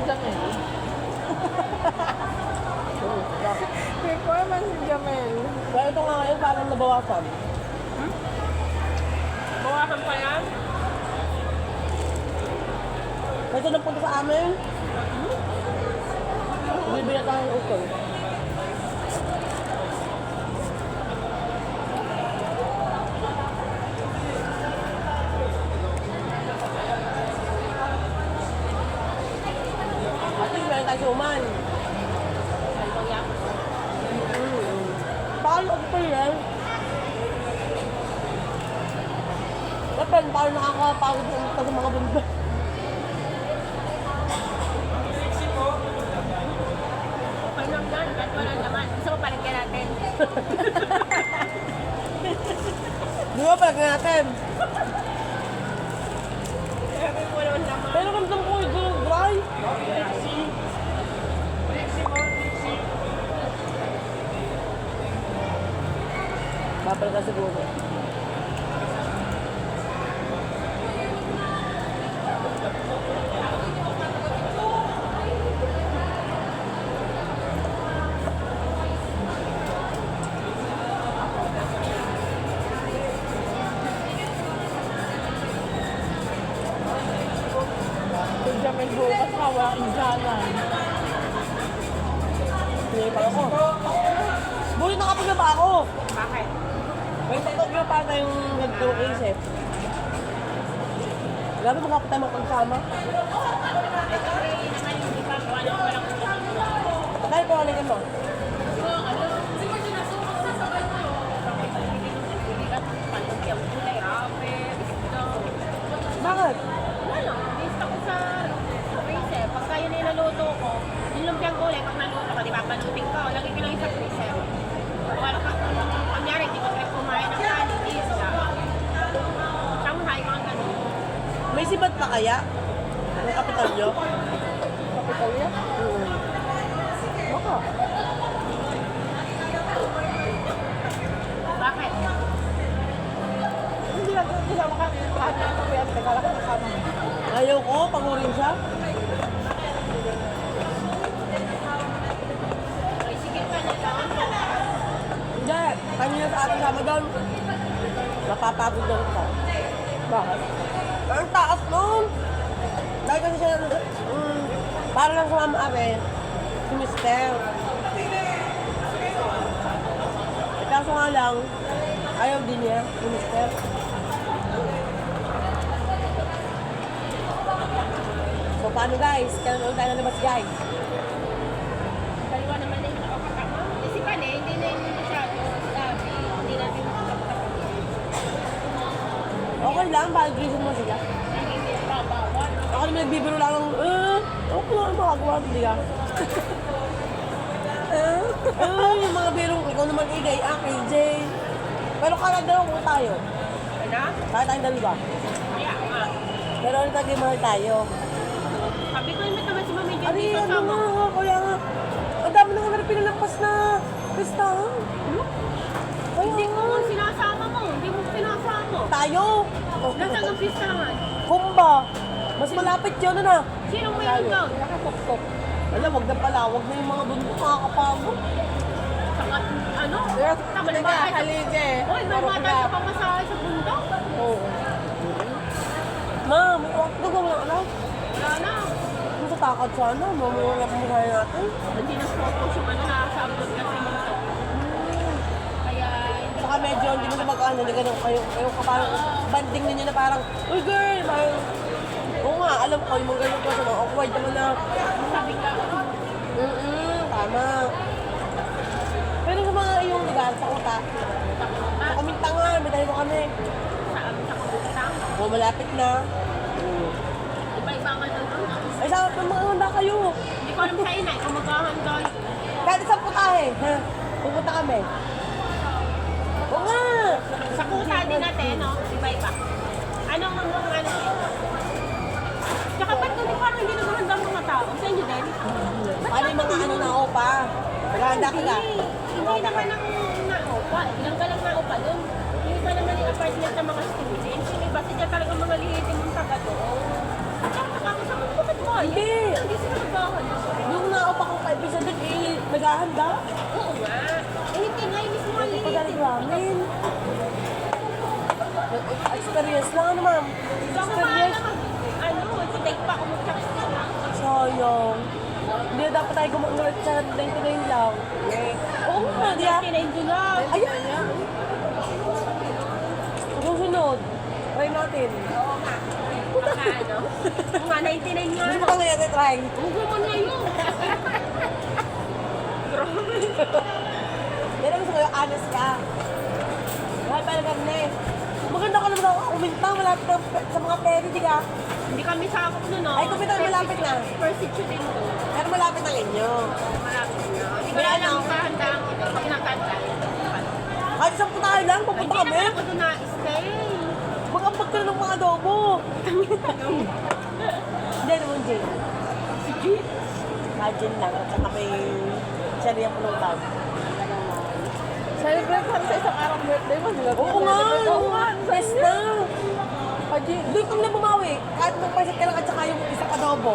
Jamel. Feel ko naman si Jamel. Kaya ito nga ngayon parang nabawasan. Bawasan pa yan? Kasi nagpunta sa amin. Bibili na tayo ng utol. At least meron tayo suman. Bakal utol yan. Dapat parang nakakapagod sa mga bunda. Okay lang yan, kahit wala naman. Gusto mo palagyan natin. Di ba pala natin? Sabi mo naman naman. Pero kamsang ko ito dry. Bapal ka siguro. Si Jamel bukas ka, walang injanan. Hindi pa ako. Bulit nakapagya pa ako. Bakit? May TikTok na pa tayong nagtulong isip. Grabe mo kapag tayo magpagsama. Dahil ko alikan mo. Bakit? Ano? Lista ko sa freezer. Pagka yun nilaluto ko, yung lumpiang gulay, pag naluto ko, di ba, paluting ko, lagi ko lang sa freezer. Wala ka, kunyari, di ko trip kumain ng kanin, isla. Shanghai, mga ganun. May sibat pa kaya? Ang kapital nyo? Kapital niya? Baka. Bakit? Hindi lang kung kasama ka, lahat na ito, kuya, nagkala ka kasama mo. Ayaw ko, pangurin siya. Ay, sige ka na lang. Hindi. Kanina sa ating sama doon. Napapagod na kita. Bakit? Ang taas nun. Dahil kasi siya, para lang sa mama abe, si Mister. Kaso nga lang, ayaw din niya, si Mister. So paano guys? Kailan ulit tayo nalabas guys? Kaliwa naman na yung nakakatama. Kasi pala, hindi na yung masyado. Sabi, hindi natin makakatama. Okay lang, bahal reason mo sila. Hindi babawal. Ako naman nagbibiro lang ng, okay lang, makagawa, hindi ka. Yung mga birong, ikaw naman igay, KJ. Pero kala dalawa kung tayo. Ano? Kaya tayong dalawa. Kaya nga. Pero ulit naging mahal tayo. Sabi ko naman naman si Mami Jen, Ano di ano kasama. nga, kaya nga. Ang dami na nga na pinalampas na listahan. Kaya Hindi ko nga. nga sinasama mo. Hindi mo sinasama. Tayo. Nasaan ang pistahan? Kumba. Mas malapit yun na. Sinong mayroon doon? Nakapokpok. Wala, wag na pala. Wag na yung mga bundok makakapagod. Saka, ano? Tama na ba? Halige. Uy, may mata sa pamasahe sa bundok. Oo. Ma, may hotdog mo lang alam. Wala na. Kung sa takot sana, mamura mo kaya natin. Hindi na focus yung ano nasa abroad kasi dito. Kaya, hindi. Saka medyo hindi mo na mag-ano, hindi ganun kayo parang banding ninyo na parang, uy girl, parang, oo nga, alam ko, yung mga ganun ko sa mga awkward naman na, Sabi ka, tama. Pero sa mga iyong lugar, sa kuta, sa Kumintangan, may tayo kami. saan sa kumutang? O, malapit na. Iba-iba nga doon. Ay, sa mga handa kayo. Hindi ko alam sa inay kung maghahanda yun. Kahit isang putahe, ha? Pupunta kami. Oo nga. Sa kuta din natin, no? Iba-iba. Anong ano yun? Tsaka ba't hindi parang hindi naghahanda ang mga tao? Sa inyo din? Paano yung mga ano na opa? Maghahanda ka ka? Hindi naman ang naupa. Ilang ka lang naupa doon. Yung iba naman yung apartment ng mga students. Yung iba sila talagang mga lihitin mong taga doon. At saka nakakasama ko, bakit ba? Hindi. Hindi sila naghahanda. Oo nga. Eh, hindi nga yung mismo Hindi pa maliit. galing ramen. Experience lang ano ma'am. Baka Experience. ano, take pa ako mag-chopstick. Sayang. Hindi na dapat tayo gumagulat sa 99 lang. Oo nga, di ah. Tinayin lang. Ayan. Susunod. Try natin. Oo nga. Baka ano. Oo nga, 99 nga. Gusto mo kang ngayon try? Huwag mo na yun. Yan ang gusto ko yung honest ka. Mahal pa lang na eh. Maganda ka naman ako kuminta. Malapit ka sa mga peri, di ka? Hindi kami sakop nun, no? Ay, kumita malapit na. First issue din to. Pero malapit ang inyo. Malapit na. Hindi ko May alam ano? kung kahandaan ko. Pag nakanta. Kahit isang tayo lang, pupunta Hindi kami. naman ako doon na-stay. Mag-ambag ka na ng mga adobo. Hindi naman, Jane. Si Jeep. Imagine lang. At saka may sariya pulutan. Celebrate ka sa isang araw birthday mo, di ba? Oo nga. Oo nga. Yes na. Kaji. Doon kami na bumawi. Kahit magpaisit ka lang at saka yung isang adobo.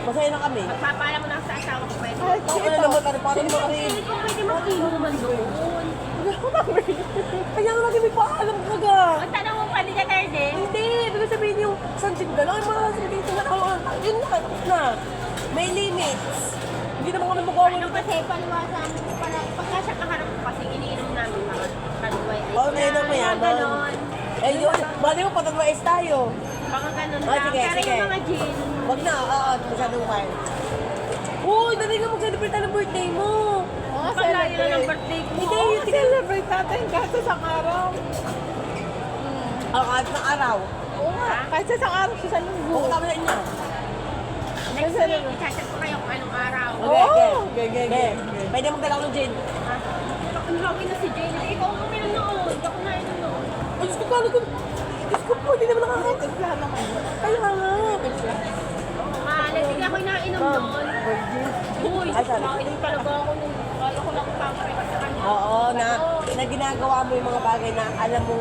Masaya na kami. Magpapaalam mo lang sa asawa ko pwede. Ay, Ako na naman tayo. Parang mga rin. Hindi ko pwede mag-inuman doon. Kaya nga lagi may paalam ka ga. Ang tanong mo, pwede ka tayo din? Hindi. Ibig sabihin yung sunset na lang. Ay, mga sabihin na. Yun na. Tapos na. May limits. Hindi naman kami magawa Ano kasi, paliwasan, pagka siya kaharap ko kasi, iniinom namin mga kaluway. Oo, ngayon ang mayaman. Ganon. Eh yun. Bali mo, patatwais tayo. Baka ganon Oh, lang. sige, Pero sige. yung mga gin, Wag na. Oo, masyadong fine. Uy, dali ka mag-celebrate tayo ng birthday mo. Oo, palayo na ng birthday ko. Hindi, Oo, yung celebrate natin kahit sa isang araw. kahit ng araw. Oo nga, kahit sa isang araw sa isang linggo. Pupunta kami sa inyo. next week, i-chat ko kayo kung anong araw. Okay, Oo, okay. okay. Pwede magdala ko ng gin. Ang laki na si Jane. Ikaw ang pinanood. Hindi ako nanonood. Ay, Diyos ko, paano ko? Diyos ko po, hindi naman nakakita. Timplahan naman. Kaya nga. Lasing ako inainom noon. Uy, Ay, sorry. nakainom talaga ako nung kala ko lang papareha sa kanya. Oo, na ginagawa mo yung mga bagay na alam mo,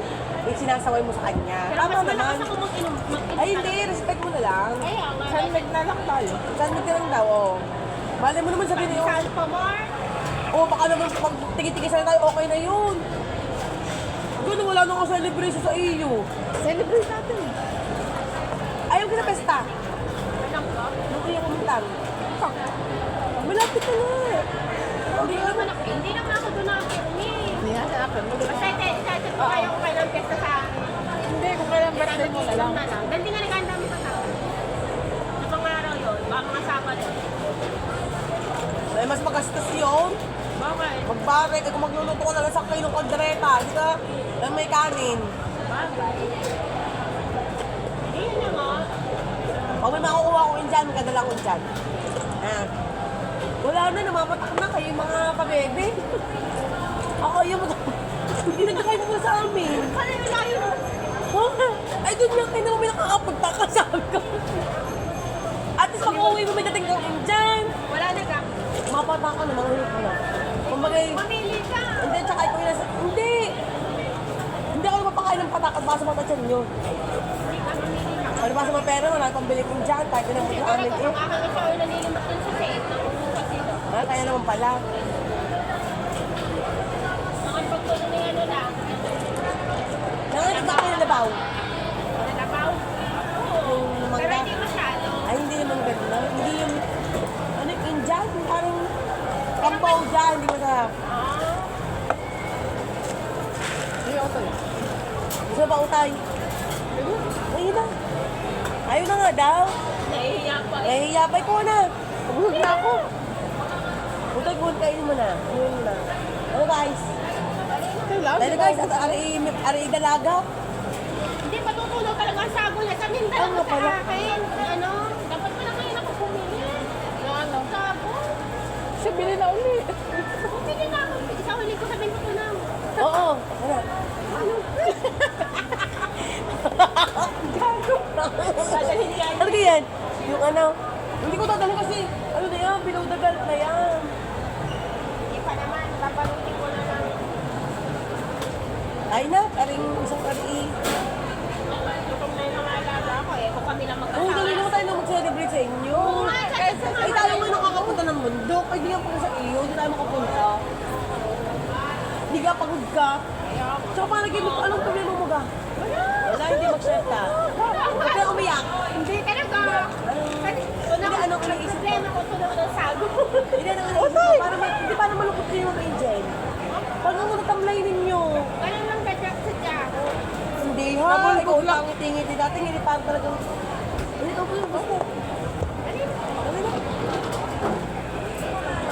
yung sinasaway mo sa kanya. Pero Tama mas malakas naman. ako mag-inom. Ay, hindi. Respect mo na lang. Ay, nga. Sunmig na lang tayo. Saan ka lang daw, oh. Malay mo naman sabihin niyo, Sa Alphamar. oh, baka naman pag tigi-tigis na tayo, okay na yun. Gano'n, wala nang celebration sa iyo. Celebrate natin. Ayaw ka na pesta. Alam ko. Nung iyo kumintang. Malapit na nga. Hindi naman ako. Hindi naman ako doon nakapirmi. Hindi nga sa akin. Basta i-chat ko kayo kung kailan pesta sa akin. Hindi, kung kailan birthday mo na lang. Dahil di nga nagandami sa tao. Sa mga araw yun, baka mga Sabado. Ay, mas magastos yun. Bakit? Magbagay ka kung magluluto ka na lang sa kilong kaldereta. Di ka? Lang may kanin. Bagay. Yun na nga. Pag may makukuha ko dyan, magdadala ko dyan. Ha? Wala na, namapatak na kayo yung mga pabebe. Ako yung hindi na kayo mo sa amin. Kanina layo na. Oh, ay, doon lang kayo naman may nakakapagtaka sa ko. At least pag uwi mo may dating kang dyan. Wala na ka. Mapataka na, mga hirap na. Kumbagay, Mamili ka. hindi, tsaka ikaw yung nasa, hindi. Hindi ako mapakain ng patak at baka sa mata nyo. Hindi ka mamili ka. Ano ba sa mga pera, wala akong pambili kong dyan, kahit na mo sa amin eh. Ang aking ikaw ay nanilimat dun sa set. Kasi Ha, kaya naman pala. ang pagtuloy na ano lang. Nangalit ba kayo nabaw? Nalabaw. Yung Pero mangga? hindi masyado. Ay, hindi naman gano'n. Hindi yung, ano yung Indian? Parang kampaw dyan, hindi mo sa... Hindi ako tayo. Gusto ba utay? Ayun na. Ayun na nga daw. Nahihiya pa. Nahihiya pa ko na. Pagulog na ako. Utay ko, kainin mo na. Ayun mo na. Ano guys? Kailangan. Dahil guys, at ari dalaga. Hindi, matutulog talaga ang sago niya. Sabi hindi Ah, nga talaga pala. sa akin. Ano? Dapat pa lang ngayon ako bumili. Ano? Sago. Siya, bili na uli. Bumili na ako. Isa huli ko sabihin ko to na. Oo. Ano? Dadalhin ka. Ano ba yan? Yung ano? Hindi ko dadalhin kasi, ano na yan, below the belt na yan. Hindi pa naman. Papalutin ko na lang. Ay na, aring isang ari. Gutom na yung mga alaga ko eh. Kung kami lang Oo, mag-asawa. dali naman tayo na mag-celebrate sa inyo. Oo nga, kahit sa Ay, tayo mo nakakapunta ng mundo. Ay, di nga po sa iyo. Hindi tayo ka. Tsaka parang naging anong problema mo ka? Wala, hindi mag-share ka. Huwag ka umiyak. Hindi talaga. Hindi, ano kung naisip ko? Problema ko sunod ang sago. Hindi na naisip ko. Hindi para malungkot kayo ng Angel. Pag ang natatamlay ninyo. Ganun lang sadya ako. Hindi ha, ikaw lang ngiti-ngiti. Dati ngiti parang talagang... Hindi, ikaw po yung gusto. Ano na?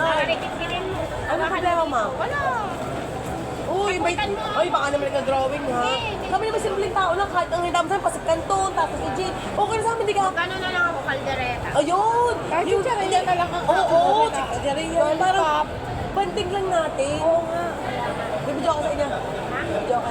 Ay, Nakarikitin mo. ano problema, ma'am? Wala. Uy, may... Ay, baka naman nagka-drawing, ha? Kami naman simpleng tao lang, kahit ang hidam sa'yo, pasig kanton, tapos i-gin. Okay na sa amin, di ka... Gano'n na lang ako kaldereta. Ayun! Kahit yung charilla na lang ang Oo, kakabit. charilla. Parang banting lang natin. Oo nga. Bibidyo ako sa inyo. Ha? Bibidyo ako.